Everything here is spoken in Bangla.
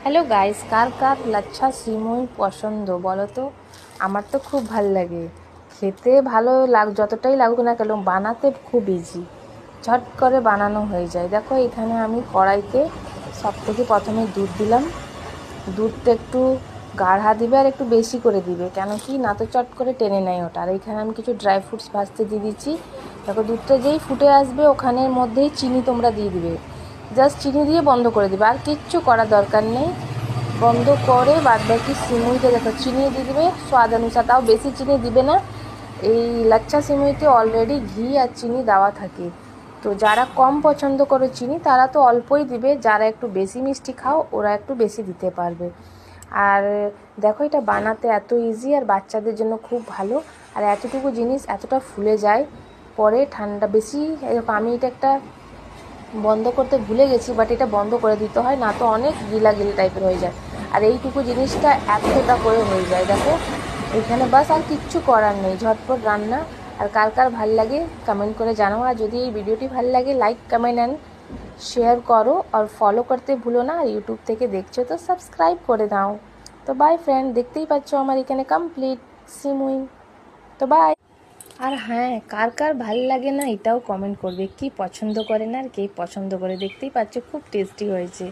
হ্যালো গাইস, কার কার লাচ্ছা সিমুই পছন্দ বলো তো। আমার তো খুব ভাল লাগে, খেতে ভালো যতটাই লাগুক না কেন বানাতে খুব ইজি, ঝট করে বানানো হয়ে যায়। দেখো এখানে আমি কড়াইতে সব থেকে প্রথমে দুধ দিলাম। দুধটা একটু গাঢ়া দিবে আর একটু বেশি করে দিবে, কেন কি না তো চট করে টেনে নেয় ওটা। আর এখানে আমি কিছু ড্রাই ফ্রুটস ভাজতে দিয়ে দিচ্ছি। দেখো দুধটা যেই ফুটে আসবে ওখানের মধ্যেই চিনি তোমরা দিয়ে দিবে, জাস্ট চিনি দিয়ে বন্ধ করে দিবে, আর কিচ্ছু করার দরকার নেই। বন্ধ করে বাদবাকি সিমুইতে দেখো চিনি দিয়ে দিবে স্বাদ অনুসার, তাও বেশি চিনি দিবে না। এই লাচ্ছা সিমুইতে অলরেডি ঘি আর চিনি দেওয়া থাকে, তো যারা কম পছন্দ করে চিনি তারা তো অল্পই দিবে, যারা একটু বেশি মিষ্টি খাও ওরা একটু বেশি দিতে পারবে। আর দেখো এটা বানাতে এত ইজি আর বাচ্চাদের জন্য খুব ভালো। আর এতটুকু জিনিস এতটা ফুলে যায় পরে ঠান্ডা বেশি। আমি এটা একটা বন্ধ করতে ভুলে গেছি, বাট এটা বন্ধ করে দিতে হয়, না তো অনেক গিলা গিলা টাইপের হয়ে যায়। আর এইটুকু জিনিসটা এতটা করে হয়ে যায় দেখো এখানে, বাস আর কিচ্ছু করার নেই, ঝটপট রান্না। আর কার কার ভাল লাগে কমেন্ট করে জানাও। আর যদি এই ভিডিওটি ভাল লাগে লাইক কমেন্ট অ্যান্ড শেয়ার করো, আর ফলো করতে ভুলো না। আর ইউটিউব থেকে দেখছো তো সাবস্ক্রাইব করে দাও। তো বাই ফ্রেন্ড, দেখতেই পাচ্ছ আমার এখানে কমপ্লিট সিমুই। তো বাই। আর হ্যাঁ, কার কার ভাল লাগে না এটাও কমেন্ট করবে, কি পছন্দ করে না আর কে পছন্দ করে। দেখতেই পাচ্ছ খুব টেস্টি হয়েছে।